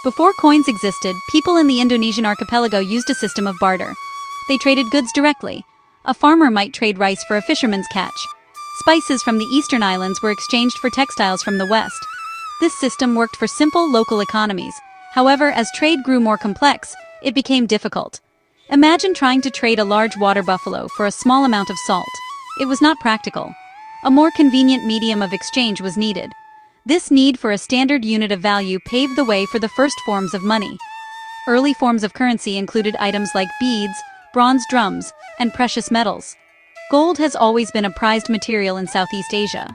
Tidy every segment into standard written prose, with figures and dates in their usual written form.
Before coins existed, people in the Indonesian archipelago used a system of barter. They traded goods directly. A farmer might trade rice for a fisherman's catch. Spices from the eastern islands were exchanged for textiles from the west. This system worked for simple local economies. However, as trade grew more complex, it became difficult. Imagine trying to trade a large water buffalo for a small amount of salt. It was not practical. A more convenient medium of exchange was needed. This need for a standard unit of value paved the way for the first forms of money. Early forms of currency included items like beads, bronze drums, and precious metals. Gold has always been a prized material in Southeast Asia.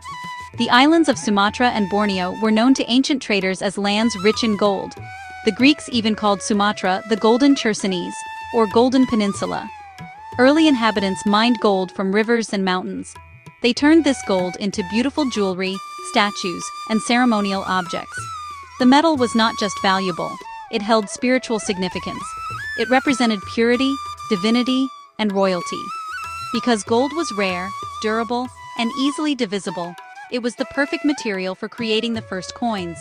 The islands of Sumatra and Borneo were known to ancient traders as lands rich in gold. The Greeks even called Sumatra the Golden Chersonese, or Golden Peninsula. Early inhabitants mined gold from rivers and mountains. They turned this gold into beautiful jewelry, statues, and ceremonial objects. The metal was not just valuable, it held spiritual significance. It represented purity, divinity, and royalty. Because gold was rare, durable, and easily divisible, it was the perfect material for creating the first coins.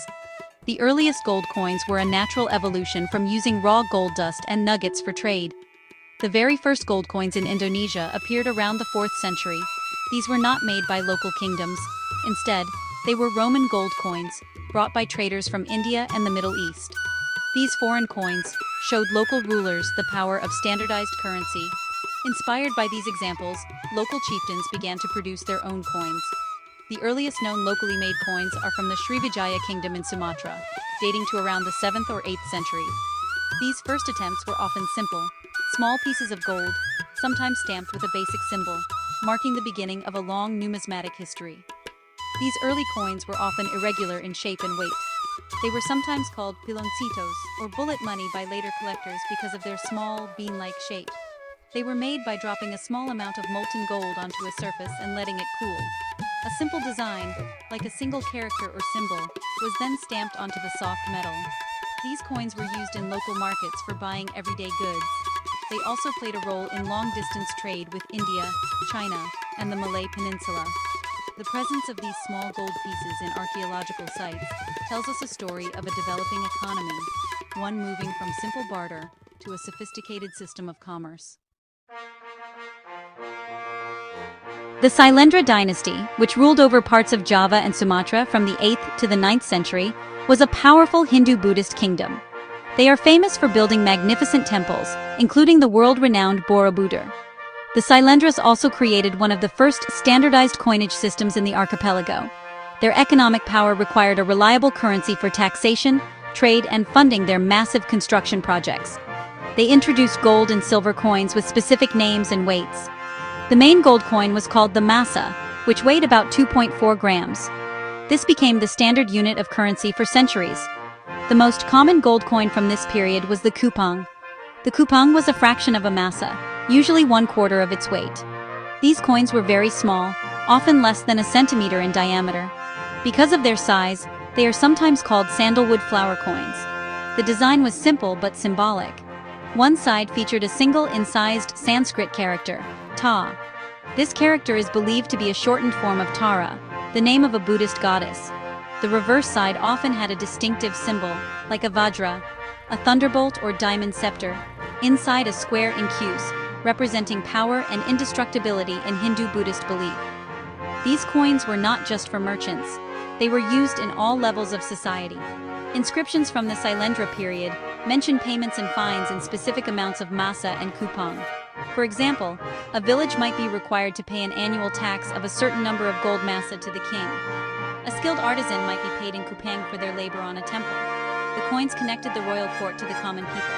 The earliest gold coins were a natural evolution from using raw gold dust and nuggets for trade. The very first gold coins in Indonesia appeared around the 4th century. These were not made by local kingdoms. Instead, they were Roman gold coins, brought by traders from India and the Middle East. These foreign coins showed local rulers the power of standardized currency. Inspired by these examples, local chieftains began to produce their own coins. The earliest known locally made coins are from the Srivijaya kingdom in Sumatra, dating to around the 7th or 8th century. These first attempts were often simple, small pieces of gold, sometimes stamped with a basic symbol, marking the beginning of a long numismatic history. These early coins were often irregular in shape and weight. They were sometimes called piloncitos, or bullet money by later collectors because of their small, bean-like shape. They were made by dropping a small amount of molten gold onto a surface and letting it cool. A simple design, like a single character or symbol, was then stamped onto the soft metal. These coins were used in local markets for buying everyday goods. They also played a role in long-distance trade with India, China, and the Malay Peninsula. The presence of these small gold pieces in archaeological sites tells us a story of a developing economy, one moving from simple barter to a sophisticated system of commerce. The Sailendra dynasty, which ruled over parts of Java and Sumatra from the 8th to the 9th century, was a powerful Hindu-Buddhist kingdom. They are famous for building magnificent temples, including the world-renowned Borobudur. The Sailendras also created one of the first standardized coinage systems in the archipelago. Their economic power required a reliable currency for taxation, trade, and funding their massive construction projects. They introduced gold and silver coins with specific names and weights. The main gold coin was called the masa, which weighed about 2.4 grams. This became the standard unit of currency for centuries. The most common gold coin from this period was the kupang. The kupang was a fraction of a masa, usually 1/4 of its weight. These coins were very small, often less than a centimeter in diameter. Because of their size, they are sometimes called sandalwood flower coins. The design was simple but symbolic. One side featured a single incised Sanskrit character, Ta. This character is believed to be a shortened form of Tara, the name of a Buddhist goddess. The reverse side often had a distinctive symbol, like a vajra, a thunderbolt or diamond scepter, inside a square incuse, representing power and indestructibility in Hindu-Buddhist belief. These coins were not just for merchants. They were used in all levels of society. Inscriptions from the Sailendra period mention payments and fines in specific amounts of masa and kupang. For example, a village might be required to pay an annual tax of a certain number of gold masa to the king. A skilled artisan might be paid in kupang for their labor on a temple. The coins connected the royal court to the common people.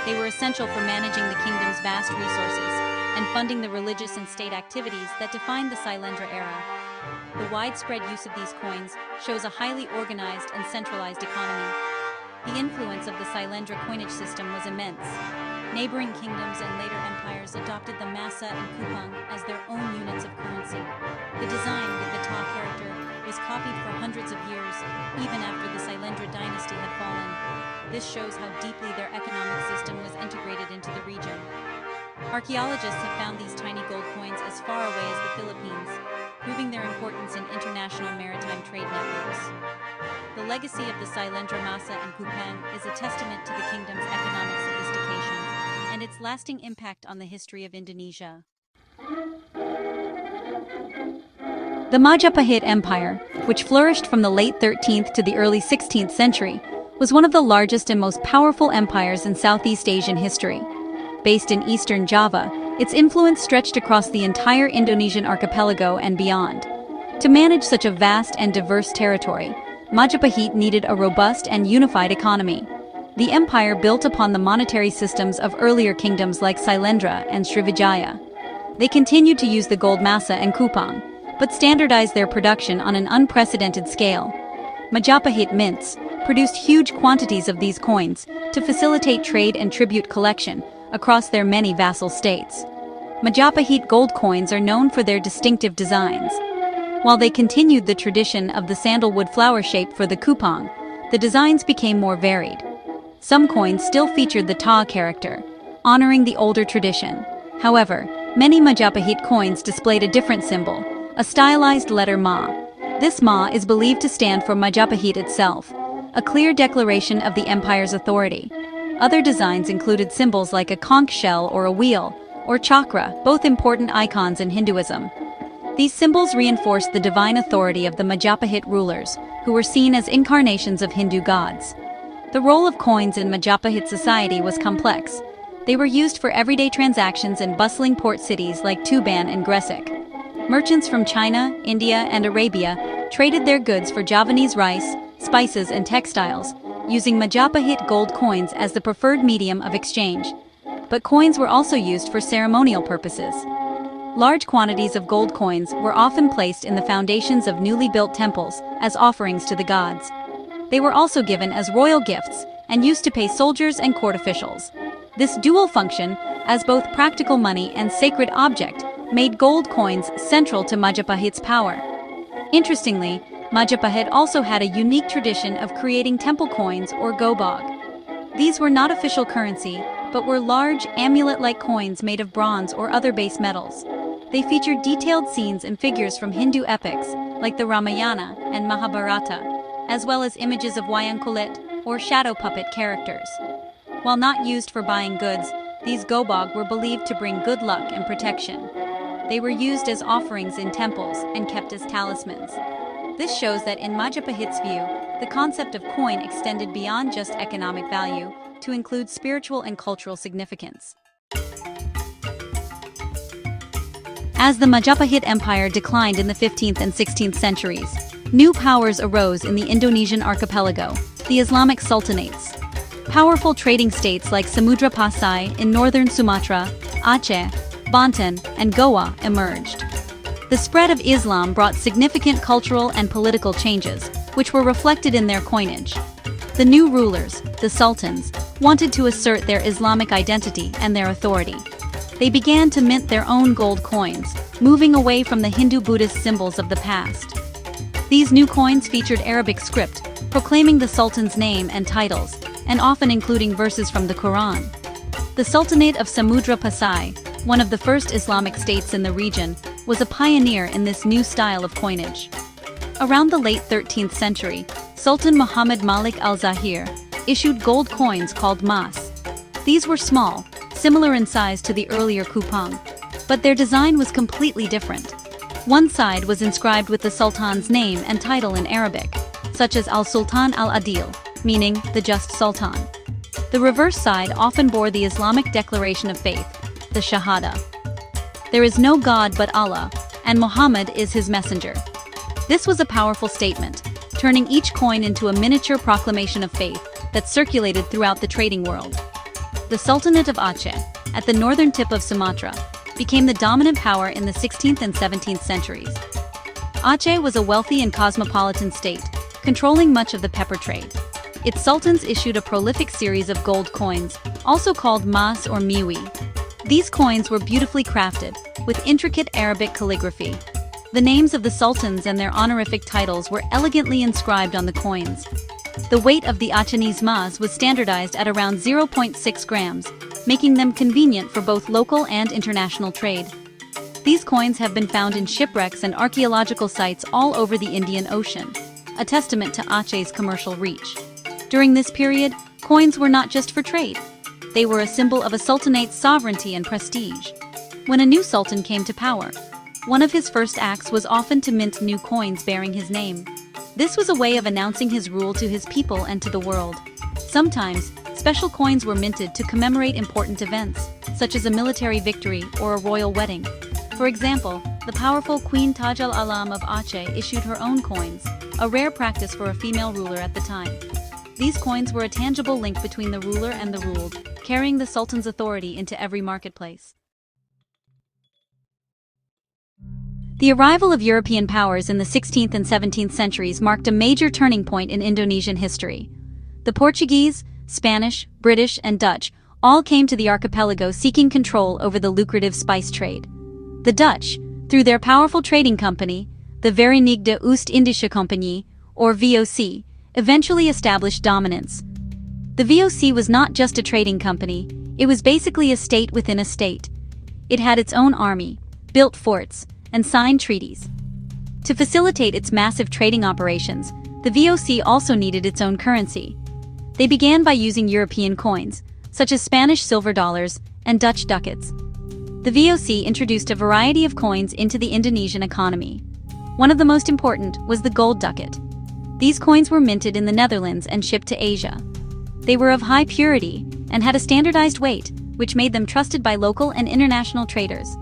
They were essential for managing the kingdom's vast resources and funding the religious and state activities that defined the Sailendra era. The widespread use of these coins shows a highly organized and centralized economy. The influence of the Sailendra coinage system was immense. Neighboring kingdoms and later empires adopted the masa and kupang as their own units of currency. The design with the Ta character was copied for hundreds of years, even after the Sailendra dynasty had fallen. This shows how deeply their economic system was integrated into the region. Archaeologists have found these tiny gold coins as far away as the Philippines, proving their importance in international maritime trade networks. The the legacy of the Sailendra Masa and Kupang is a testament to the kingdom's economic sophistication and its lasting impact on the history of Indonesia. The Majapahit Empire, which flourished from the late 13th to the early 16th century, was one of the largest and most powerful empires in Southeast Asian history. Based in eastern Java, its influence stretched across the entire Indonesian archipelago and beyond. To manage such a vast and diverse territory, Majapahit needed a robust and unified economy. The empire built upon the monetary systems of earlier kingdoms like Sailendra and Srivijaya. They continued to use the gold masa and kupang, but standardized their production on an unprecedented scale. Majapahit mints produced huge quantities of these coins to facilitate trade and tribute collection across their many vassal states. Majapahit gold coins are known for their distinctive designs. While they continued the tradition of the sandalwood flower shape for the kupang, the designs became more varied. Some coins still featured the ta character, honoring the older tradition. However, many Majapahit coins displayed a different symbol, a stylized letter ma. This ma is believed to stand for Majapahit itself, a clear declaration of the empire's authority. Other designs included symbols like a conch shell or a wheel, or chakra, both important icons in Hinduism. These symbols reinforced the divine authority of the Majapahit rulers, who were seen as incarnations of Hindu gods. The role of coins in Majapahit society was complex. They were used for everyday transactions in bustling port cities like Tuban and Gresik. Merchants from China, India, and Arabia traded their goods for Javanese rice, spices, and textiles, using Majapahit gold coins as the preferred medium of exchange. But coins were also used for ceremonial purposes. Large quantities of gold coins were often placed in the foundations of newly built temples as offerings to the gods. They were also given as royal gifts and used to pay soldiers and court officials. This dual function, as both practical money and sacred object, made gold coins central to Majapahit's power. Interestingly, Majapahit also had a unique tradition of creating temple coins or gobag. These were not official currency, but were large, amulet-like coins made of bronze or other base metals. They featured detailed scenes and figures from Hindu epics, like the Ramayana and Mahabharata, as well as images of wayang kulit, or shadow puppet characters. While not used for buying goods, these gobag were believed to bring good luck and protection. They were used as offerings in temples and kept as talismans. This shows that in Majapahit's view, the concept of coin extended beyond just economic value to include spiritual and cultural significance. As the Majapahit Empire declined in the 15th and 16th centuries, new powers arose in the Indonesian archipelago, the Islamic Sultanates. Powerful trading states like Samudra Pasai in northern Sumatra, Aceh, Banten, and Goa emerged. The spread of Islam brought significant cultural and political changes, which were reflected in their coinage. The new rulers, the sultans, wanted to assert their Islamic identity and their authority. They began to mint their own gold coins, moving away from the Hindu-Buddhist symbols of the past. These new coins featured Arabic script, proclaiming the sultan's name and titles, and often including verses from the Quran. The Sultanate of Samudra Pasai, one of the first Islamic states in the region, was a pioneer in this new style of coinage. Around the late 13th century, Sultan Muhammad Malik al-Zahir issued gold coins called mas. These were small, similar in size to the earlier kupang, but their design was completely different. One side was inscribed with the sultan's name and title in Arabic, such as al-Sultan al-Adil, meaning the just sultan. The reverse side often bore the Islamic declaration of faith, the Shahada. There is no God but Allah, and Muhammad is his messenger. This was a powerful statement, turning each coin into a miniature proclamation of faith that circulated throughout the trading world. The Sultanate of Aceh, at the northern tip of Sumatra, became the dominant power in the 16th and 17th centuries. Aceh was a wealthy and cosmopolitan state, controlling much of the pepper trade. Its sultans issued a prolific series of gold coins, also called mas or miwi. These coins were beautifully crafted, with intricate Arabic calligraphy. The names of the sultans and their honorific titles were elegantly inscribed on the coins. The weight of the Acehnese mas was standardized at around 0.6 grams, making them convenient for both local and international trade. These coins have been found in shipwrecks and archaeological sites all over the Indian Ocean. a testament to Aceh's commercial reach. During this period, coins were not just for trade. They were a symbol of a sultanate's sovereignty and prestige. When a new sultan came to power, one of his first acts was often to mint new coins bearing his name. This was a way of announcing his rule to his people and to the world. Sometimes, special coins were minted to commemorate important events, such as a military victory or a royal wedding. For example, the powerful Queen Taj al-Alam of Aceh issued her own coins, a rare practice for a female ruler at the time. These coins were a tangible link between the ruler and the ruled, carrying the sultan's authority into every marketplace. The arrival of European powers in the 16th and 17th centuries marked a major turning point in Indonesian history. The Portuguese, Spanish, British, and Dutch all came to the archipelago seeking control over the lucrative spice trade. The Dutch, through their powerful trading company, the Verenigde Oost-Indische Compagnie, or VOC, eventually established dominance. The VOC was not just a trading company, it was basically a state within a state. It had its own army, built forts, and signed treaties. To facilitate its massive trading operations, the VOC also needed its own currency. They began by using European coins, such as Spanish silver dollars and Dutch ducats. The VOC introduced a variety of coins into the Indonesian economy. One of the most important was the gold ducat. These coins were minted in the Netherlands and shipped to Asia. They were of high purity and had a standardized weight, which made them trusted by local and international traders.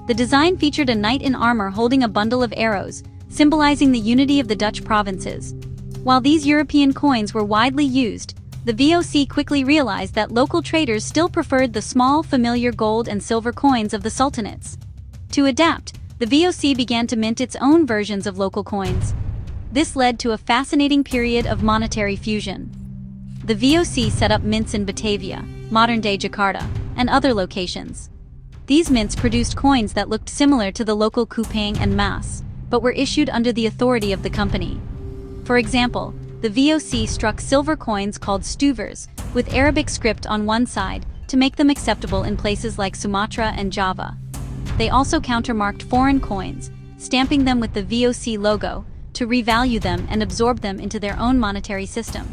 The design featured a knight in armor holding a bundle of arrows, symbolizing the unity of the Dutch provinces. While these European coins were widely used, the VOC quickly realized that local traders still preferred the small, familiar gold and silver coins of the sultanates. To adapt, the VOC began to mint its own versions of local coins. This led to a fascinating period of monetary fusion. The VOC set up mints in Batavia, modern-day Jakarta, and other locations. These mints produced coins that looked similar to the local kupang and mas, but were issued under the authority of the company. For example, the VOC struck silver coins called stuvers, with Arabic script on one side, to make them acceptable in places like Sumatra and Java. They also countermarked foreign coins, stamping them with the VOC logo, to revalue them and absorb them into their own monetary system.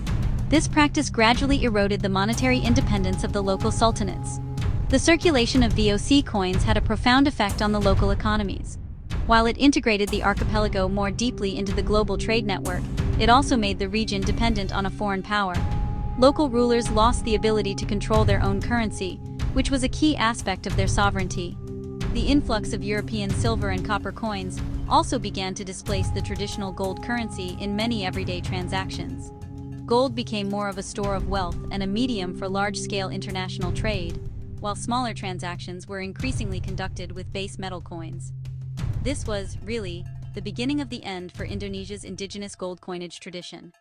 This practice gradually eroded the monetary independence of the local sultanates. The circulation of VOC coins had a profound effect on the local economies. While it integrated the archipelago more deeply into the global trade network, it also made the region dependent on a foreign power. Local rulers lost the ability to control their own currency, which was a key aspect of their sovereignty. The influx of European silver and copper coins also began to displace the traditional gold currency in many everyday transactions. Gold became more of a store of wealth and a medium for large-scale international trade, while smaller transactions were increasingly conducted with base metal coins. This was, really, the beginning of the end for Indonesia's indigenous gold coinage tradition.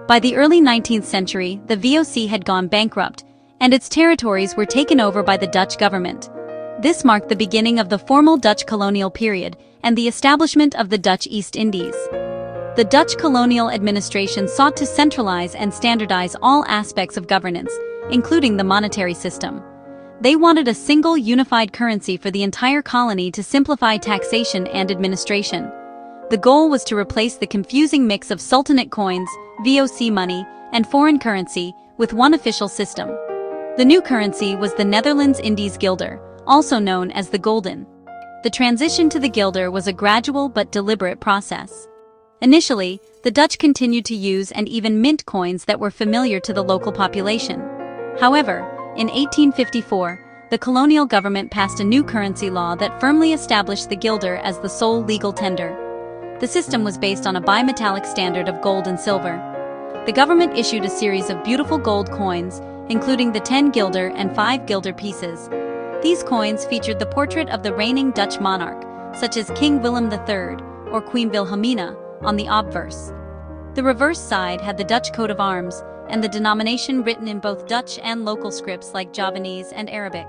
By the early 19th century, the VOC had gone bankrupt, and its territories were taken over by the Dutch government. This marked the beginning of the formal Dutch colonial period and the establishment of the Dutch East Indies. The Dutch colonial administration sought to centralize and standardize all aspects of governance, including the monetary system. They wanted a single unified currency for the entire colony to simplify taxation and administration. The goal was to replace the confusing mix of sultanate coins, VOC money, and foreign currency with one official system. The new currency was the Netherlands Indies guilder, also known as the gulden. The transition to the guilder was a gradual but deliberate process. Initially, the Dutch continued to use and even mint coins that were familiar to the local population. However, in 1854, the colonial government passed a new currency law that firmly established the guilder as the sole legal tender. The system was based on a bimetallic standard of gold and silver. The government issued a series of beautiful gold coins, including the 10 guilder and 5 guilder pieces. These coins featured the portrait of the reigning Dutch monarch, such as King Willem III or Queen Wilhelmina, on the obverse. The reverse side had the Dutch coat of arms and the denomination written in both Dutch and local scripts like Javanese and Arabic.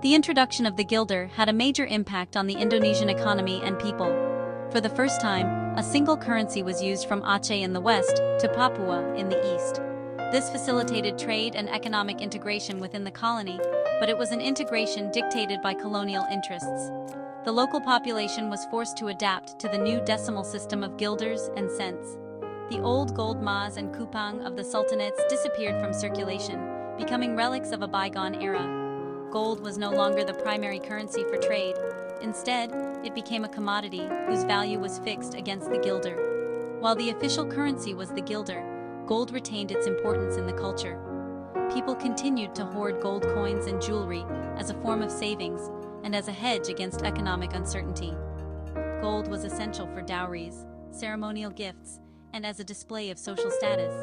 The introduction of the guilder had a major impact on the Indonesian economy and people. For the first time, a single currency was used from Aceh in the west to Papua in the east. This facilitated trade and economic integration within the colony, but it was an integration dictated by colonial interests. the local population was forced to adapt to the new decimal system of guilders and cents. The old gold mas and kupang of the sultanates disappeared from circulation, becoming relics of a bygone era. Gold was no longer the primary currency for trade. Instead, it became a commodity whose value was fixed against the guilder. While the official currency was the guilder, gold retained its importance in the culture. People continued to hoard gold coins and jewelry as a form of savings and as a hedge against economic uncertainty. Gold was essential for dowries, ceremonial gifts, and as a display of social status.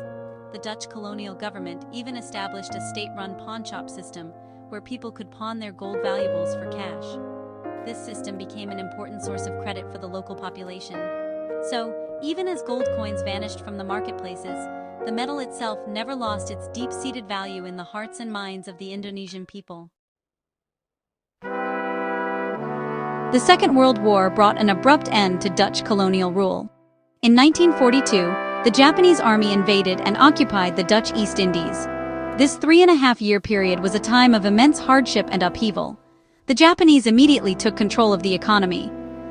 The Dutch colonial government even established a state-run pawnshop system where people could pawn their gold valuables for cash. This system became an important source of credit for the local population. So, even as gold coins vanished from the marketplaces, the metal itself never lost its deep-seated value in the hearts and minds of the Indonesian people. The Second World War brought an abrupt end to Dutch colonial rule. In 1942, the Japanese army invaded and occupied the Dutch East Indies. This 3.5-year period was a time of immense hardship and upheaval. The Japanese immediately took control of the economy.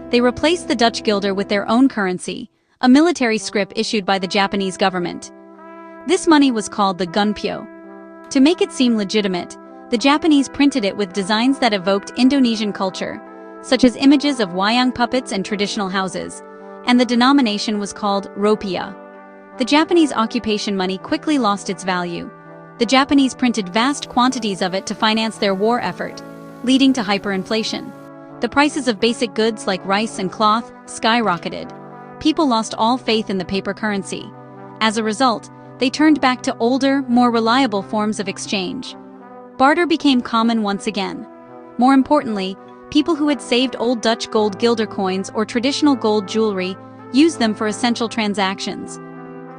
They replaced the Dutch guilder with their own currency, a military scrip issued by the Japanese government. This money was called the gunpyo. To make it seem legitimate, the Japanese printed it with designs that evoked Indonesian culture, such as images of wayang puppets and traditional houses, and the denomination was called rupiah. The Japanese occupation money quickly lost its value. The Japanese printed vast quantities of it to finance their war effort, leading to hyperinflation. The prices of basic goods like rice and cloth skyrocketed. People lost all faith in the paper currency. As a result, they turned back to older, more reliable forms of exchange. Barter became common once again. More importantly, people who had saved old Dutch gold guilder coins or traditional gold jewelry used them for essential transactions.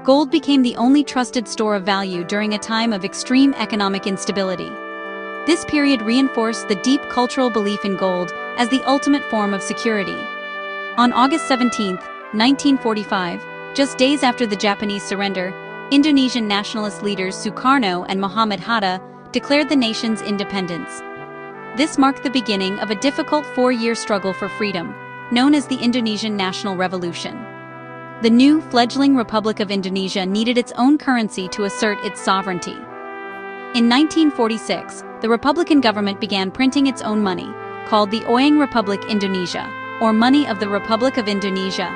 Gold became the only trusted store of value during a time of extreme economic instability. This period reinforced the deep cultural belief in gold as the ultimate form of security. On August 17, 1945, just days after the Japanese surrender, Indonesian nationalist leaders Sukarno and Muhammad Hatta declared the nation's independence. This marked the beginning of a difficult 4-year struggle for freedom, known as the Indonesian National Revolution. The new fledgling Republic of Indonesia needed its own currency to assert its sovereignty. In 1946, the Republican government began printing its own money, called the Oeng Republik Indonesia, or Money of the Republic of Indonesia.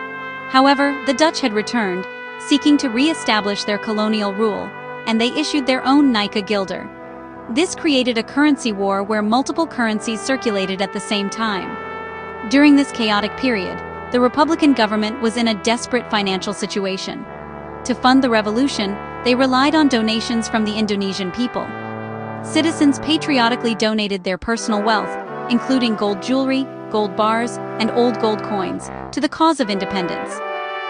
However, the Dutch had returned, seeking to re-establish their colonial rule, and they issued their own Nika guilder. This created a currency war where multiple currencies circulated at the same time. During this chaotic period, the Republican government was in a desperate financial situation. To fund the revolution, they relied on donations from the Indonesian people. Citizens patriotically donated their personal wealth, including gold jewelry, gold bars, and old gold coins, to the cause of independence.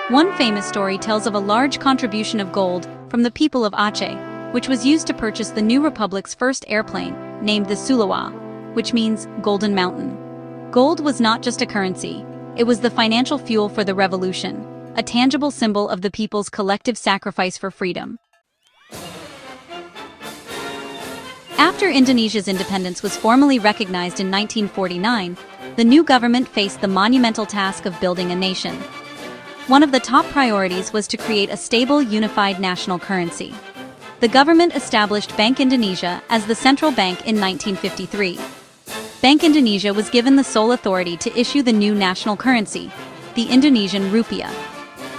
One famous story tells of a large contribution of gold from the people of Aceh, which was used to purchase the new republic's first airplane, named the Sulawa, which means Golden Mountain. Gold was not just a currency, it was the financial fuel for the revolution, a tangible symbol of the people's collective sacrifice for freedom. After Indonesia's independence was formally recognized in 1949, the new government faced the monumental task of building a nation. One of the top priorities was to create a stable, unified national currency. The government established Bank Indonesia as the central bank in 1953. Bank Indonesia was given the sole authority to issue the new national currency, the Indonesian rupiah.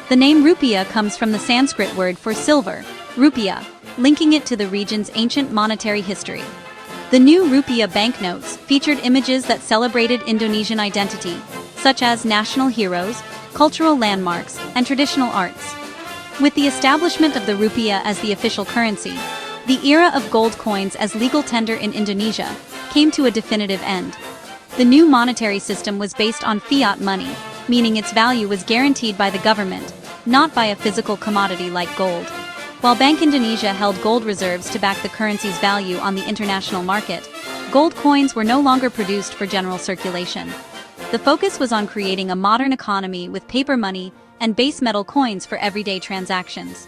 The name rupiah comes from the Sanskrit word for silver, rupiah, linking it to the region's ancient monetary history. The new rupiah banknotes featured images that celebrated Indonesian identity, such as national heroes, cultural landmarks, and traditional arts. With the establishment of the rupiah as the official currency, the era of gold coins as legal tender in Indonesia came to a definitive end. The new monetary system was based on fiat money, meaning its value was guaranteed by the government, not by a physical commodity like gold. While Bank Indonesia held gold reserves to back the currency's value on the international market, gold coins were no longer produced for general circulation. The focus was on creating a modern economy with paper money and base metal coins for everyday transactions.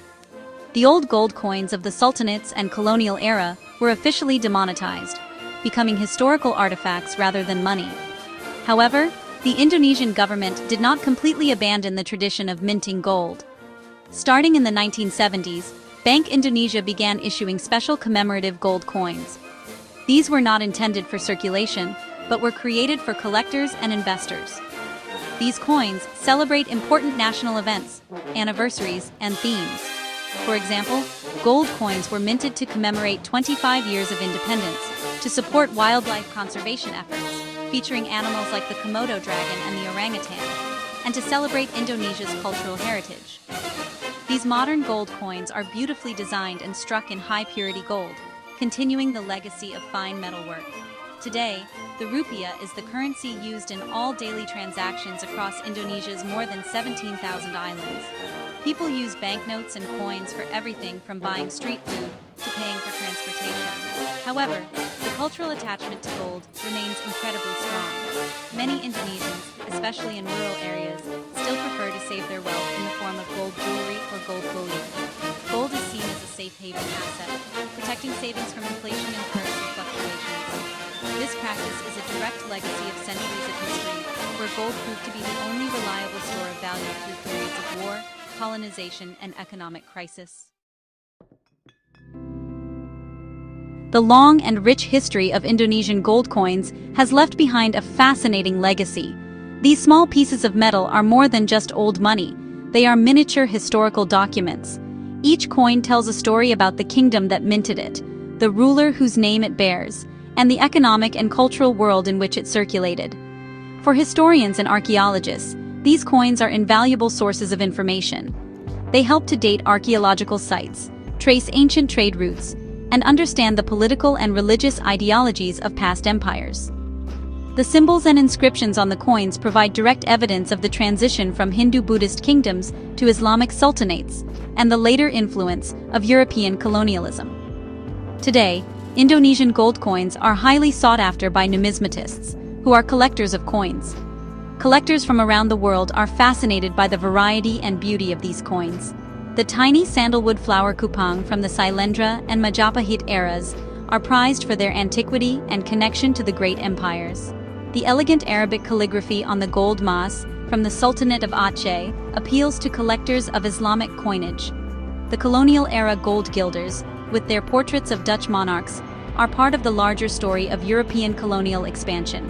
The old gold coins of the sultanates and colonial era were officially demonetized, becoming historical artifacts rather than money. However, the Indonesian government did not completely abandon the tradition of minting gold. Starting in the 1970s, Bank Indonesia began issuing special commemorative gold coins. These were not intended for circulation, but were created for collectors and investors. These coins celebrate important national events, anniversaries, and themes. For example, gold coins were minted to commemorate 25 years of independence, to support wildlife conservation efforts, featuring animals like the Komodo dragon and the orangutan, and to celebrate Indonesia's cultural heritage. These modern gold coins are beautifully designed and struck in high-purity gold, continuing the legacy of fine metalwork. Today, the rupiah is the currency used in all daily transactions across Indonesia's more than 17,000 islands. People use banknotes and coins for everything from buying street food to paying for transportation. However, the cultural attachment to gold remains incredibly strong. Many Indonesians, especially in rural areas, still prefer to save their wealth in the form of gold jewelry or gold bullion. Gold is seen as a safe haven asset, protecting savings from inflation and currency fluctuations. This practice is a direct legacy of centuries of history, where gold proved to be the only reliable store of value through periods of war, colonization, and economic crisis. The long and rich history of Indonesian gold coins has left behind a fascinating legacy. These small pieces of metal are more than just old money. They are miniature historical documents. Each coin tells a story about the kingdom that minted it, the ruler whose name it bears, and the economic and cultural world in which it circulated. For historians and archaeologists, these coins are invaluable sources of information. They help to date archaeological sites, trace ancient trade routes, and understand the political and religious ideologies of past empires. The symbols and inscriptions on the coins provide direct evidence of the transition from Hindu-Buddhist kingdoms to Islamic sultanates, and the later influence of European colonialism. Today, Indonesian gold coins are highly sought after by numismatists, who are collectors of coins. Collectors from around the world are fascinated by the variety and beauty of these coins. The tiny sandalwood flower kupang from the Sailendra and Majapahit eras are prized for their antiquity and connection to the great empires. The elegant Arabic calligraphy on the gold mas from the Sultanate of Aceh appeals to collectors of Islamic coinage. The colonial-era gold guilders, with their portraits of Dutch monarchs, are part of the larger story of European colonial expansion.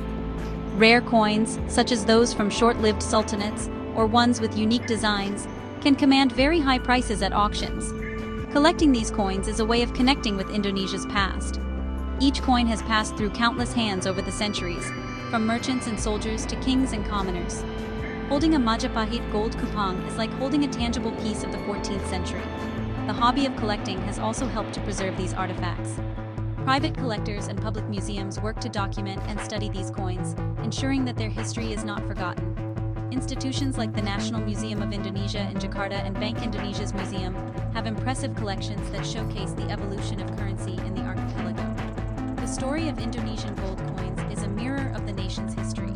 Rare coins, such as those from short-lived sultanates or ones with unique designs, can command very high prices at auctions. Collecting these coins is a way of connecting with Indonesia's past. Each coin has passed through countless hands over the centuries, from merchants and soldiers to kings and commoners. Holding a Majapahit gold kupang is like holding a tangible piece of the 14th century. The hobby of collecting has also helped to preserve these artifacts. Private collectors and public museums work to document and study these coins, ensuring that their history is not forgotten. Institutions like the National Museum of Indonesia in Jakarta and Bank Indonesia's museum have impressive collections that showcase the evolution of currency in the archipelago. The story of Indonesian gold coins is a mirror of the nation's history.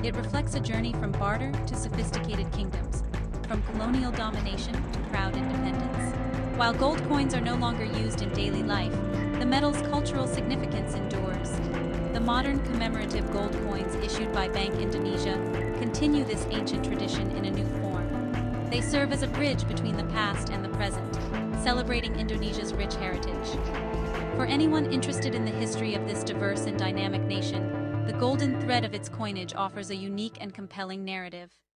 It reflects a journey from barter to sophisticated kingdoms, from colonial domination to proud independence. While gold coins are no longer used in daily life, the metal's cultural significance endures. The modern commemorative gold coins issued by Bank Indonesia continue this ancient tradition in a new form. They serve as a bridge between the past and the present, celebrating Indonesia's rich heritage. For anyone interested in the history of this diverse and dynamic nation, the golden thread of its coinage offers a unique and compelling narrative.